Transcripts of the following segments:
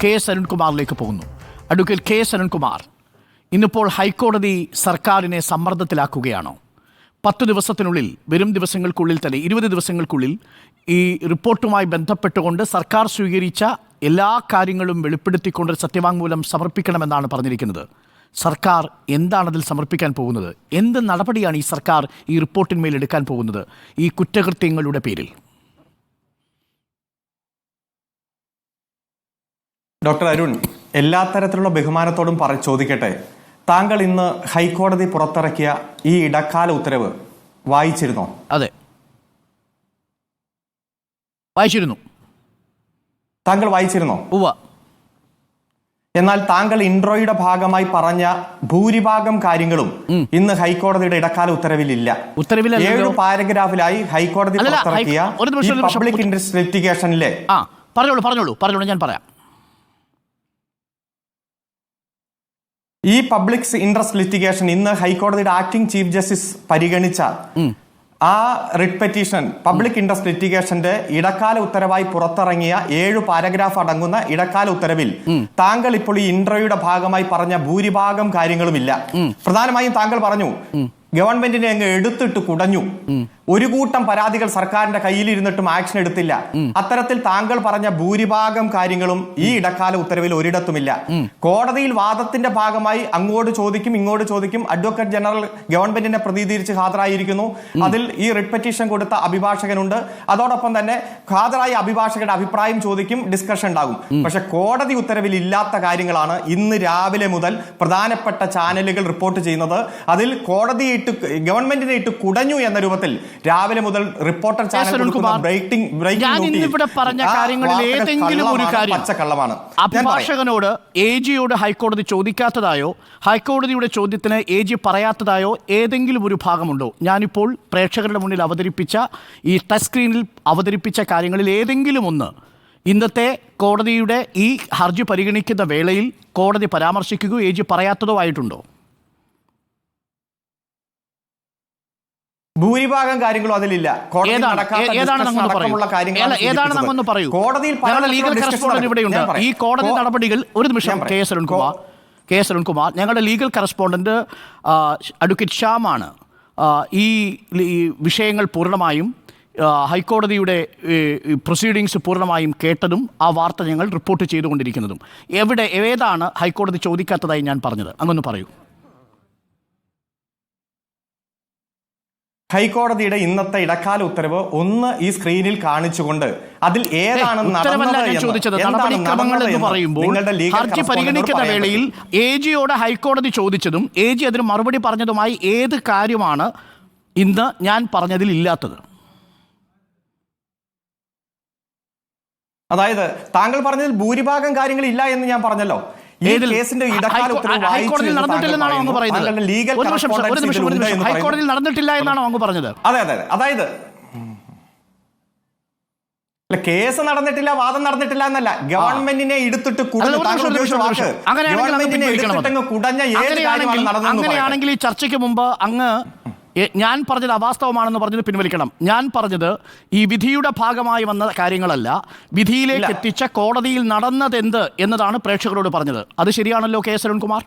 K S അരുൺകുമാറിലേക്ക് പോകുന്നു. Advocate K S Arunkumar, ഇന്നിപ്പോൾ ഹൈക്കോടതി സർക്കാരിനെ സമ്മർദ്ദത്തിലാക്കുകയാണോ? 10 ദിവസത്തിനുള്ളിൽ, വരും ദിവസങ്ങൾക്കുള്ളിൽ തന്നെ 20 ദിവസങ്ങൾക്കുള്ളിൽ ഈ റിപ്പോർട്ടുമായി ബന്ധപ്പെട്ടുകൊണ്ട് സർക്കാർ സ്വീകരിച്ച എല്ലാ കാര്യങ്ങളും വെളിപ്പെടുത്തിക്കൊണ്ട് സത്യവാങ്മൂലം സമർപ്പിക്കണമെന്നാണ് പറഞ്ഞിരിക്കുന്നത്. സർക്കാർ എന്താണതിൽ സമർപ്പിക്കാൻ പോകുന്നത്? എന്ത് നടപടിയാണ് ഈ സർക്കാർ ഈ റിപ്പോർട്ടിന്മേൽ എടുക്കാൻ പോകുന്നത് ഈ കുറ്റകൃത്യങ്ങളുടെ പേരിൽ? ഡോക്ടർ അരുൺ, എല്ലാ തരത്തിലുള്ള ബഹുമാനത്തോടും ചോദിക്കട്ടെ, താങ്കൾ ഇന്ന് ഹൈക്കോടതി പുറത്തിറക്കിയ ഈ ഇടക്കാല ഉത്തരവ് വായിച്ചിരുന്നോ? അതെ, വായിച്ചിരുന്നു. താങ്കൾ വായിച്ചിരുന്നോ? ഉവ്വ. എന്നാൽ താങ്കൾ ഇൻട്രോയുടെ ഭാഗമായി പറഞ്ഞ ഭൂരിഭാഗം കാര്യങ്ങളും ഇന്ന് ഹൈക്കോടതിയുടെ ഇടക്കാല ഉത്തരവിലില്ല. 7 പാരഗ്രാഫിലായി ഹൈക്കോടതി പുറത്തിറക്കിയ പബ്ലിക് ഇൻട്രസ്റ്റ് ലിറ്റിഗേഷനിലെ പറഞ്ഞോളൂ, ഞാൻ പറയാം. ഈ പബ്ലിക് ഇൻട്രസ്റ്റ് ലിറ്റിഗേഷൻ ഇന്ന് ഹൈക്കോടതിയുടെ ആക്ടിംഗ് ചീഫ് ജസ്റ്റിസ് പരിഗണിച്ച ആ റിട്ട് പെറ്റീഷൻ പബ്ലിക് ഇൻട്രസ്റ്റ് ലിറ്റിഗേഷന്റെ ഇടക്കാല ഉത്തരവായി പുറത്തിറങ്ങിയ 7 പാരഗ്രാഫ് അടങ്ങുന്ന ഇടക്കാല ഉത്തരവിൽ താങ്കൾ ഇപ്പോൾ ഈ ഇൻട്രോയുടെ ഭാഗമായി പറഞ്ഞ ഭൂരിഭാഗം കാര്യങ്ങളുമില്ല. പ്രധാനമായും താങ്കൾ പറഞ്ഞു ഗവൺമെന്റിനെ അങ്ങ് എടുത്തിട്ട് കുടഞ്ഞു, ഒരു കൂട്ടം പരാതികൾ സർക്കാരിന്റെ കയ്യിലിരുന്നിട്ടും ആക്ഷൻ എടുത്തില്ല. അത്തരത്തിൽ താങ്കൾ പറഞ്ഞ ഭൂരിഭാഗം കാര്യങ്ങളും ഈ ഇടക്കാല ഉത്തരവിൽ ഒരിടത്തുമില്ല. കോടതിയിൽ വാദത്തിന്റെ ഭാഗമായി അങ്ങോട്ട് ചോദിക്കും ഇങ്ങോട്ട് ചോദിക്കും. അഡ്വക്കേറ്റ് ജനറൽ ഗവൺമെന്റിനെ പ്രതിനിധീകരിച്ച് ഹാജരായിരിക്കുന്നു. അതിൽ ഈ റിട്ട് പെറ്റീഷൻ കൊടുത്ത അഭിഭാഷകനുണ്ട്. അതോടൊപ്പം തന്നെ ഹാജരായ അഭിഭാഷകരുടെ അഭിപ്രായം ചോദിക്കും, ഡിസ്കഷൻ ഉണ്ടാകും. പക്ഷെ കോടതി ഉത്തരവിൽ ഇല്ലാത്ത കാര്യങ്ങളാണ് ഇന്ന് രാവിലെ മുതൽ പ്രധാനപ്പെട്ട ചാനലുകൾ റിപ്പോർട്ട് ചെയ്യുന്നത്. അതിൽ കോടതി ഗവൺമെന്റിനെ ഇട്ട് കുടഞ്ഞു എന്ന രൂപത്തിൽ രാവിലെ മുതൽ റിപ്പോർട്ടർ ചാനൽ പറഞ്ഞ കാര്യങ്ങളിൽ ഏതെങ്കിലും ഒരു കാര്യം പച്ചക്കള്ളമാണ്. അഭിഭാഷകനോട് AGയോട് ഹൈക്കോടതി ചോദിക്കാത്തതായോ ഹൈക്കോടതിയുടെ ചോദ്യത്തിന് AG പറയാത്തതായോ ഏതെങ്കിലും ഒരു ഭാഗമുണ്ടോ? ഞാനിപ്പോൾ പ്രേക്ഷകരുടെ മുന്നിൽ അവതരിപ്പിച്ച ഈ ടച്ച് സ്ക്രീനിൽ അവതരിപ്പിച്ച കാര്യങ്ങളിൽ ഏതെങ്കിലും ഒന്ന് ഇന്നത്തെ കോടതിയുടെ ഈ ഹർജി പരിഗണിക്കുന്ന വേളയിൽ കോടതി പരാമർശിക്കുകയോ AG പറയാത്തതോ ആയിട്ടുണ്ടോ? ഭൂരിഭാഗം കാര്യങ്ങളും അതിലില്ല. കോടതിയിൽ ലീഗൽ കറസ്പോണ്ടന്റ് ഇവിടെയുണ്ട്. ഈ കോടതി നടപടികൾ, ഒരു നിമിഷം കെ എസ് അരുൺകുമാർ, ഞങ്ങളുടെ ലീഗൽ കറസ്പോണ്ടന്റ് അഡ്വക്കേറ്റ് ശ്യാമാണ് ഈ വിഷയങ്ങൾ പൂർണ്ണമായും ഹൈക്കോടതിയുടെ പ്രൊസീഡിങ്സ് പൂർണ്ണമായും കേട്ടതും ആ വാർത്ത ഞങ്ങൾ റിപ്പോർട്ട് ചെയ്തുകൊണ്ടിരിക്കുന്നതും. ഏതാണ് ഹൈക്കോടതി ചോദിക്കാത്തതായി ഞാൻ പറഞ്ഞത്? അങ്ങൊന്ന് പറയൂ. ഹൈക്കോടതിയുടെ ഇന്നത്തെ ഇടക്കാല ഉത്തരവ് ഒന്ന് ഈ സ്ക്രീനിൽ കാണിച്ചുകൊണ്ട് അതിൽ ഏതാണ് ഹർജി പരിഗണിക്കുന്ന വേളയിൽ AGയോട് ഹൈക്കോടതി ചോദിച്ചതും AG അതിന് മറുപടി പറഞ്ഞതുമായി ഏത് കാര്യമാണ് ഇന്ന് ഞാൻ പറഞ്ഞതിൽ ഇല്ലാത്തത്? അതായത് താങ്കൾ പറഞ്ഞതിൽ ഭൂരിഭാഗം കാര്യങ്ങൾ ഇല്ല എന്ന് ഞാൻ പറഞ്ഞല്ലോ. ഹൈക്കോടതിയിൽ നടന്നിട്ടില്ലെന്നാണോ അങ്ങ് പറയുന്നത്? ഹൈക്കോടതിയിൽ നടന്നിട്ടില്ല എന്നാണോ അങ്ങ് പറഞ്ഞത്? അതെ, അതായത് കേസ് നടന്നിട്ടില്ല, വാദം നടന്നിട്ടില്ല എന്നല്ല, ഗവൺമെന്റിനെ എടുത്തിട്ട് അങ്ങനെയാണെങ്കിൽ ഈ ചർച്ചയ്ക്ക് മുമ്പ് അങ്ങ് ഞാൻ പറഞ്ഞത് അവാസ്തവമാണെന്ന് പറഞ്ഞത് പിൻവലിക്കണം. ഞാൻ പറഞ്ഞത് ഈ വിധിയുടെ ഭാഗമായി വന്ന കാര്യങ്ങളല്ല, വിധിയിലേക്ക് എത്തിച്ച കോടതിയിൽ നടന്നതെന്ത് എന്നതാണ് പ്രേക്ഷകരോട് പറഞ്ഞത്. അത് ശരിയാണല്ലോ കെ എസ് അരുൺകുമാർ?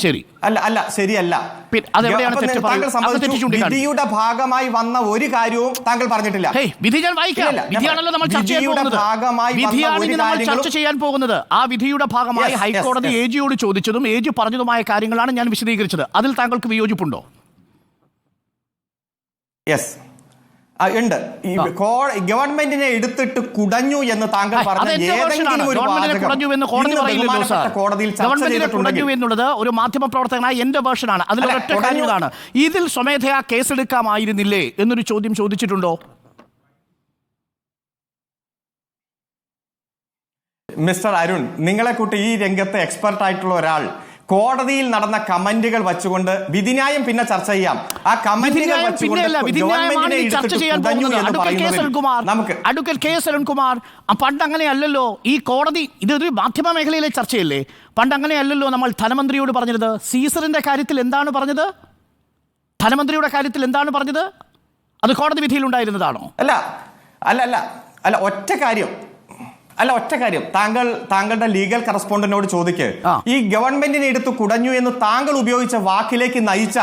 ശരി. അല്ല, ശരിയല്ല. വിധിയുടെ ഭാഗമായി വന്ന ഒരു കാര്യവും താങ്കൾ പറഞ്ഞിട്ടില്ല. വിധി ഞാൻ വായിക്കാം. വിധിയാണല്ലോ നമ്മൾ ചർച്ച ചെയ്യാൻ പോകുന്നത്. ആ വിധിയുടെ ഭാഗമായി ഹൈക്കോടതി AGയോട് ചോദിച്ചതും AG പറഞ്ഞതുമായ കാര്യങ്ങളാണ് ഞാൻ വിശദീകരിച്ചത്. അതിൽ താങ്കൾക്ക് വിയോജിപ്പുണ്ടോ? യെസ്, ഉണ്ട്. ഗവൺമെന്റിനെ എടുത്തിട്ട് കുടഞ്ഞു എന്ന് താങ്കൾ എന്നുള്ളത് ഒരു മാധ്യമ പ്രവർത്തകനായ എന്റെ വേർഷനാണ്. അതിലൊരൊറ്റ കാര്യമാണ്, ഇതിൽ സ്വമേധയാ കേസെടുക്കാമായിരുന്നില്ലേ എന്നൊരു ചോദ്യം ചോദിച്ചിട്ടുണ്ടോ? മിസ്റ്റർ അരുൺ, നിങ്ങളെ കൂട്ടി ഈ രംഗത്ത് എക്സ്പെർട്ട് ആയിട്ടുള്ള ഒരാൾ കോടതിയിൽ നടന്ന കമന്റുകൾ വെച്ചുകൊണ്ട് വിധിന്യായം പിന്നെ ചർച്ച ചെയ്യാം. ആ കമന്റുകൾ അഡ്വക്കേറ്റ് കെ എസ് അരുൺകുമാർ, പണ്ട് അങ്ങനെയല്ലല്ലോ ഈ കോടതി, ഇതൊരു മാധ്യമ മേഖലയിലെ ചർച്ചയല്ലേ? പണ്ട് അങ്ങനെയല്ലല്ലോ നമ്മൾ ധനമന്ത്രിയോട് പറഞ്ഞത്. സീസറിന്റെ കാര്യത്തിൽ എന്താണ് പറഞ്ഞത്? ധനമന്ത്രിയുടെ കാര്യത്തിൽ എന്താണ് പറഞ്ഞത്? അത് കോടതി വിധിയിൽ ഉണ്ടായിരുന്നതാണോ? അല്ല, ഒറ്റ കാര്യം അല്ല, ഒറ്റ കാര്യം, താങ്കളുടെ ലീഗൽ കറസ്പോണ്ടന്റിനോട് ചോദിക്ക്, ഈ ഗവൺമെന്റിനെ എടുത്ത് കുടഞ്ഞു എന്ന് താങ്കൾ ഉപയോഗിച്ച വാക്കിലേക്ക് നയിച്ച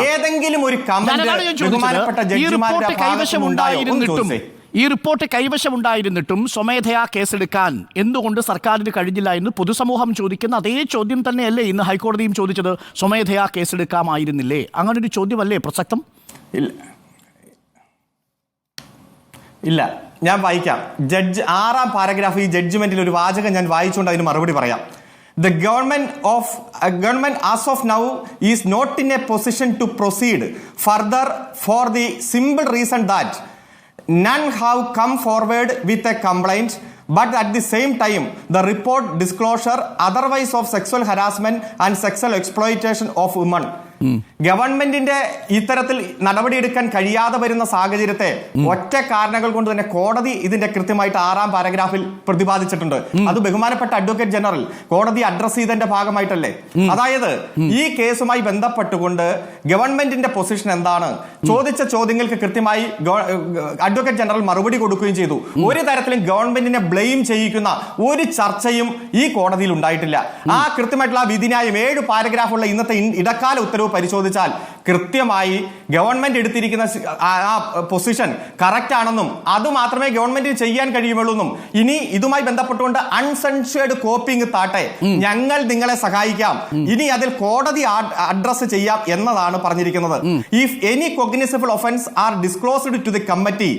ഏതെങ്കിലും ഒരു കമന്റ് ബഹുമാനപ്പെട്ട ജഡ്ജിമാരുടെ ഭാഗത്തുനിന്നുണ്ടായോ? ഒന്ന് ചോദിച്ചേ. ഈ റിപ്പോർട്ട് കൈവശമുണ്ടായിരുന്നിട്ടും സ്വമേധയാ കേസെടുക്കാൻ എന്തുകൊണ്ട് സർക്കാരിന് കഴിഞ്ഞില്ല എന്ന് പൊതുസമൂഹം ചോദിക്കുന്ന അതേ ചോദ്യം തന്നെയല്ലേ ഇന്ന് ഹൈക്കോടതിയും ചോദിച്ചത്? സ്വമേധയാ കേസെടുക്കാമായിരുന്നില്ലേ? അങ്ങനൊരു ചോദ്യമല്ലേ പ്രസക്തം? ഇല്ല, ഞാൻ വായിക്കാം. 6ാം പാരഗ്രാഫ് ഈ ജഡ്ജ്മെന്റിൽ ഒരു വാചകം ഞാൻ വായിച്ചുകൊണ്ട് അതിന് മറുപടി പറയാം. The government as of now is not in a position to proceed further for the simple reason that none have come forward with a complaint, but at the same time the report disclosure otherwise of sexual harassment and sexual exploitation of women. ഗവൺമെന്റിന്റെ ഇത്തരത്തിൽ നടപടിയെടുക്കാൻ കഴിയാതെ വരുന്ന സാഹചര്യത്തെ ഒറ്റ കാരണങ്ങൾ കൊണ്ട് തന്നെ കോടതി ഇതിന്റെ കൃത്യമായിട്ട് 6ാം പാരഗ്രാഫിൽ പ്രതിപാദിച്ചിട്ടുണ്ട്. അത് ബഹുമാനപ്പെട്ട അഡ്വക്കേറ്റ് ജനറൽ കോടതി അഡ്രസ് ചെയ്തതിന്റെ ഭാഗമായിട്ടല്ലേ? അതായത് ഈ കേസുമായി ബന്ധപ്പെട്ടുകൊണ്ട് ഗവൺമെന്റിന്റെ പൊസിഷൻ എന്താണ് ചോദിച്ച ചോദ്യങ്ങൾക്ക് കൃത്യമായി അഡ്വക്കേറ്റ് ജനറൽ മറുപടി കൊടുക്കുകയും ചെയ്തു. ഒരു തരത്തിലും ഗവൺമെന്റിനെ ബ്ലെയിം ചെയ്യിക്കുന്ന ഒരു ചർച്ചയും ഈ കോടതിയിൽ ഉണ്ടായിട്ടില്ല. ആ കൃത്യമായിട്ടുള്ള വിധിന്യായം 7 പാരഗ്രാഫുള്ള ഇന്നത്തെ ഇടക്കാല ഉത്തരവ് പരിശോധിച്ചാൽ കൃത്യമായി ഗവൺമെന്റ് എടുത്തിരിക്കുന്ന ആ പൊസിഷൻ കറക്റ്റ് ആണെന്നും അത് മാത്രമേ ഗവൺമെന്റിന് ചെയ്യാൻ കഴിയുമുള്ളൂ. ഇനി ഇതുമായി ബന്ധപ്പെട്ടുകൊണ്ട് അൺസെൻഷേർഡ് കോപ്പിംഗ് താട്ടെ, ഞങ്ങൾ നിങ്ങളെ സഹായിക്കാം, ഇനി അതിൽ കോടതി അഡ്രസ് ചെയ്യാം എന്നതാണ് പറഞ്ഞിരിക്കുന്നത്. If any cognizable offence are disclosed to the committee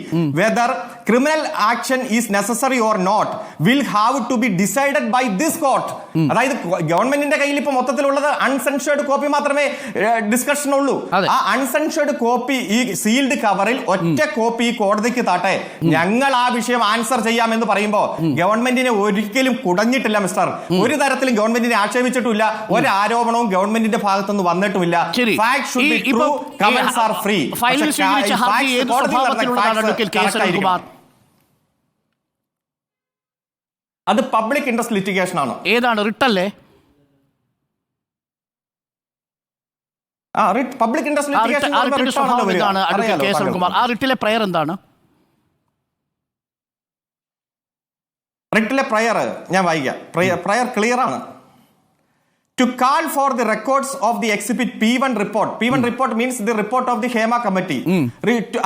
whether criminal action is necessary or not will have to be decided by this court. അതായത് ഗവൺമെന്റിന്റെ കയ്യിൽ ഇപ്പൊ മൊത്തത്തിലുള്ളത് അൺസെൻഷേർഡ് കോപ്പി മാത്രമേ ഡിസ്കഷൻ ഉള്ളൂ. ആ അൺസെൻഷേർഡ് കോപ്പി ഈ സീൽഡ് കവറിൽ ഒറ്റ കോപ്പി കോടതിക്ക് താട്ടെ, ഞങ്ങൾ ആ വിഷയം ആൻസർ ചെയ്യാമെന്ന് പറയുമ്പോൾ ഗവൺമെന്റിനെ ഒരിക്കലും കുടഞ്ഞിട്ടില്ല മിസ്റ്റർ. ഒരു തരത്തിലും ഗവൺമെന്റിനെ ആക്ഷേപിച്ചിട്ടില്ല, ഒരു ആരോപണവും ഗവൺമെന്റിന്റെ ഭാഗത്തുനിന്ന് വന്നിട്ടുമില്ല. Fact should be true, comments are free. അത് പബ്ലിക് ഇൻട്രസ്റ്റ് ലിറ്റിഗേഷൻ ആണ്. ഏതാണ്? റിട്ടല്ലേ? Public interest litigation. ആ റിട്ടിലെ പ്രയർ എന്താണ്? റിട്ടിലെ പ്രയർ ഞാൻ വായിക്കാം. പ്രയർ ക്ലിയർ ആണ്. To call for the records of the exhibit P1 report. P1 report means the report of the Hema committee.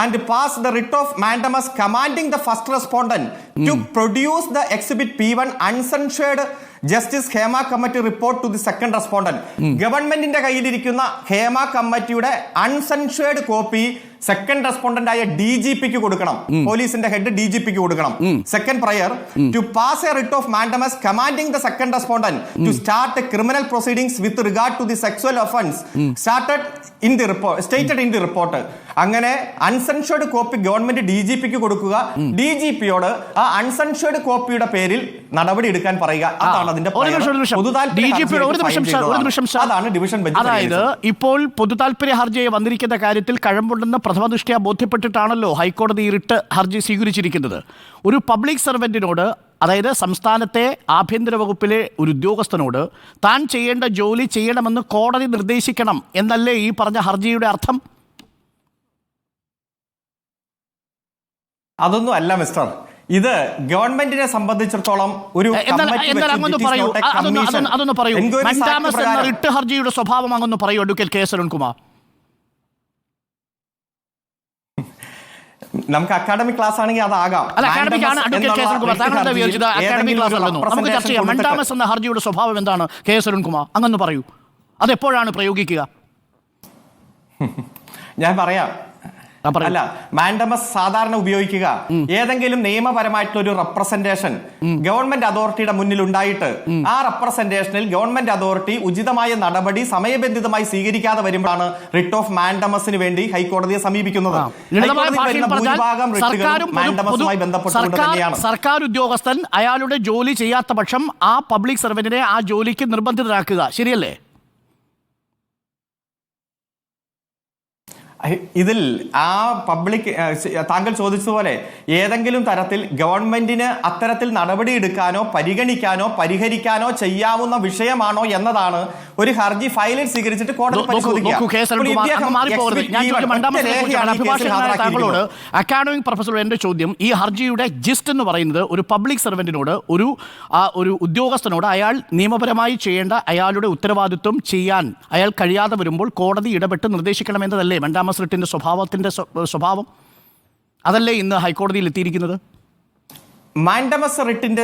And pass the writ of mandamus commanding the first respondent to produce the exhibit P1 uncensored justice Hema committee report to the second respondent. ഗവൺമെന്റിന്റെ കയ്യിലിരിക്കുന്ന ഹേമ കമ്മിറ്റിയുടെ അൺസെൻഷേർഡ് copy second respondent ആയ DGPക്ക് കൊടുക്കണം. പോലീസിന്റെ head DGPക്ക് കൊടുക്കണം. Second prayer to pass a writ of mandamus commanding the second respondent to start criminal proceedings with regard to the sexual offence started in the report stated in the report. അങ്ങനെ uncensored copy government DGPക്ക് കൊടുക്കുക. DGPയോട് ആ അൺസെൻഷേർഡ് കോപ്പിയുടെ പേരിൽ നടപടി എടുക്കാൻ പറയുക. അതാണ് അതിന്റെ division bench. അതായത് ഇപ്പോൾ പൊതുതാൽപര്യ ഹർജിയെ വന്നിരിക്കുന്ന കാര്യത്തിൽ കഴമ്പുണ്ടെന്ന് പ്രഥമ ദൃഷ്ട്യാ ബോധ്യപ്പെട്ടിട്ടാണല്ലോ ഹൈക്കോടതി റിട്ട് ഹർജി സ്വീകരിച്ചിരിക്കുന്നത്. ഒരു പബ്ലിക് സർവന്റിനോട്, അതായത് സംസ്ഥാനത്തെ ആഭ്യന്തര വകുപ്പിലെ ഒരു ഉദ്യോഗസ്ഥനോട് താൻ ചെയ്യേണ്ട ജോലി ചെയ്യണമെന്ന് കോടതി നിർദ്ദേശിക്കണം എന്നല്ലേ ഈ പറഞ്ഞ ഹർജിയുടെ അർത്ഥം? അതൊന്നും അല്ല മിസ്റ്റർ. ഇത് ഗവൺമെന്റിനെ സംബന്ധിച്ചിടത്തോളം ഒരു അതൊന്ന് പറയൂ. റിട്ട് ഹർജിയുടെ സ്വഭാവം അങ്ങൊന്ന് പറയൂ അഡ്വക്കേറ്റ് കെ. അരുൺകുമാർ. നമുക്ക് അക്കാഡമിക് ക്ലാസ് ആണെങ്കിൽ അതാകാം. മണ്ടാമസ് എന്ന ഹർജിയുടെ സ്വഭാവം എന്താണ് കെ. അരുൺകുമാർ? അങ്ങൊന്ന് പറയൂ. അതെപ്പോഴാണ് പ്രയോഗിക്കുക? ഞാൻ പറയാം. അല്ല, മാൻഡമസ് സാധാരണ ഉപയോഗിക്കുക ഏതെങ്കിലും നിയമപരമായിട്ടുള്ള ഒരു റെപ്രസെന്റേഷൻ ഗവൺമെന്റ് അതോറിറ്റിയുടെ മുന്നിൽ ഉണ്ടായിട്ട് ആ റെപ്രസെന്റേഷനിൽ ഗവൺമെന്റ് അതോറിറ്റി ഉചിതമായ നടപടി സമയബന്ധിതമായി സ്വീകരിക്കാതെ വരുമ്പോഴാണ് റിട്ട് ഓഫ് മാൻഡമസിന് വേണ്ടി ഹൈക്കോടതിയെ സമീപിക്കുന്നത്. ഭൂരിഭാഗം റിട്ടുകളും മാൻഡമസുമായി ബന്ധപ്പെട്ടുകൊണ്ട് തന്നെയാണ്. സർക്കാർ ഉദ്യോഗസ്ഥൻ അയാളുടെ ജോലി ചെയ്യാത്ത പക്ഷം ആ പബ്ലിക് സർവന്റിനെ ആ ജോലിക്ക് നിർബന്ധിതരാക്കുക, ശരിയല്ലേ? ഇതിൽ ആ പബ്ലിക് താങ്കൾ ചോദിച്ചതുപോലെ ഏതെങ്കിലും തരത്തിൽ ഗവൺമെന്റിന് അത്തരത്തിൽ നടപടിയെടുക്കാനോ പരിഗണിക്കാനോ പരിഹരിക്കാനോ ചെയ്യാവുന്ന വിഷയമാണോ എന്നതാണ് ഒരു ഹർജി ഫയലിൽ സ്വീകരിച്ചിട്ട് കോടതി താങ്കളോട് അക്കാഡമിക് പ്രൊഫസർ എന്റെ ചോദ്യം, ഈ ഹർജിയുടെ ജിസ്റ്റ് എന്ന് പറയുന്നത് ഒരു പബ്ലിക് സർവന്റിനോട് ഒരു ഉദ്യോഗസ്ഥനോട് അയാൾ നിയമപരമായി ചെയ്യേണ്ട അയാളുടെ ഉത്തരവാദിത്വം ചെയ്യാൻ അയാൾ കഴിയാതെ വരുമ്പോൾ കോടതി ഇടപെട്ട് നിർദ്ദേശിക്കണമെന്നതല്ലേ രണ്ടാമത്തെ റിട്ടിന്റെ സ്വഭാവം? അതല്ലേ ഇന്ന് ഹൈക്കോടതിയിൽ എത്തിയിരിക്കുന്നത്? മാൻഡമസ് റിട്ടിന്റെ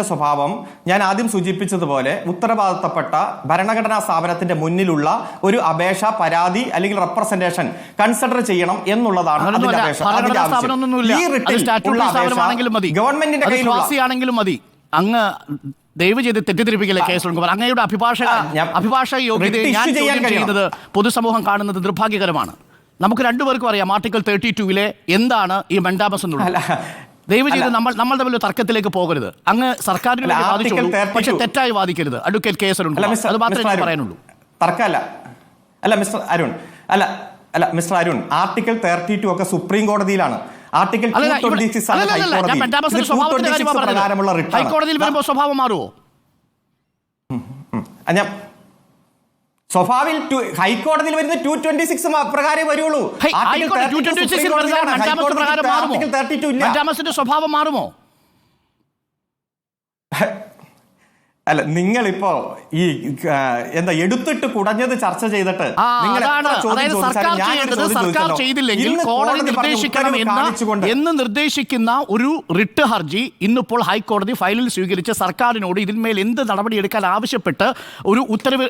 സ്വഭാവം ഞാൻ ആദ്യം സൂചിപ്പിച്ചതുപോലെ ഉത്തരവാദിത്തപ്പെട്ട ഭരണഘടനാ സ്ഥാപനത്തിന്റെ മുന്നിലുള്ള ഒരു അപേക്ഷ, പരാതി അല്ലെങ്കിൽ റെപ്രസെന്റേഷൻ കൺസിഡർ ചെയ്യണം എന്നുള്ളതാണ് അതിന്റെ അപേക്ഷ. ഗവൺമെന്റിന്റെ കയ്യിലാണെങ്കിലും മതി. അങ്ങ് ദയവ് ചെയ്ത് തെറ്റിദ്ധരിപ്പിക്കില്ല കെ സുനിൽകുമാർ. അങ്ങയുടെ അഭിഭാഷക യോഗ്യതയെ ഞാൻ ചോദ്യം ചെയ്യുന്നത് പൊതുസമൂഹം കാണുന്നത് നിർഭാഗ്യകരമാണ്. നമുക്ക് രണ്ടുപേർക്കും അറിയാം ആർട്ടിക്കിൾ 32 എന്താണ് ഈ മൻഡാമസ് എന്നുള്ളത്. ദയവ് ചെയ്ത് നമ്മൾ തമ്മിൽ തർക്കത്തിലേക്ക് പോകരുത്. അങ്ങ് സർക്കാരിന് വേണ്ടി വാദിച്ചോളൂ, പക്ഷെ തെറ്റായി വാദിക്കരുത്. അഡ്വക്കേറ്റ് കെ സുനിൽകുമാർ, അത് മാത്രമേ എനിക്ക് പറയാനുള്ളൂ. തർക്കമല്ല. മിസ്റ്റർ അരുൺ, ആർട്ടിക്കിൾ 32 ഒക്കെ സുപ്രീം കോടതിയിലാണ്. ആർട്ടിക്കിൾ 226 ഹൈക്കോടതിയിൽ വരുമ്പോൾ സ്വഭാവം മാറുമോ? ഹൈക്കോടതിയിൽ വരുന്ന 226 പ്രകാരം വരുള്ളൂ. സ്വഭാവം മാറുമോ? അല്ല, നിങ്ങളിപ്പോ ഈ എടുത്തിട്ട് കുടഞ്ഞത് ചർച്ച ചെയ്തിട്ട് എന്ന് നിർദ്ദേശിക്കുന്ന ഒരു റിട്ട് ഹർജി ഇന്നിപ്പോൾ ഹൈക്കോടതി ഫയലിൽ സ്വീകരിച്ച് സർക്കാരിനോട് ഇതിന്മേൽ എന്ത് നടപടിയെടുക്കാൻ ആവശ്യപ്പെട്ട് ഒരു ഉത്തരവ്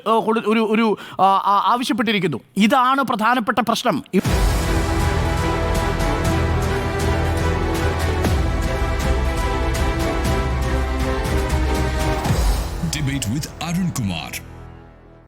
ആവശ്യപ്പെട്ടിരിക്കുന്നു. ഇതാണ് പ്രധാനപ്പെട്ട പ്രശ്നം.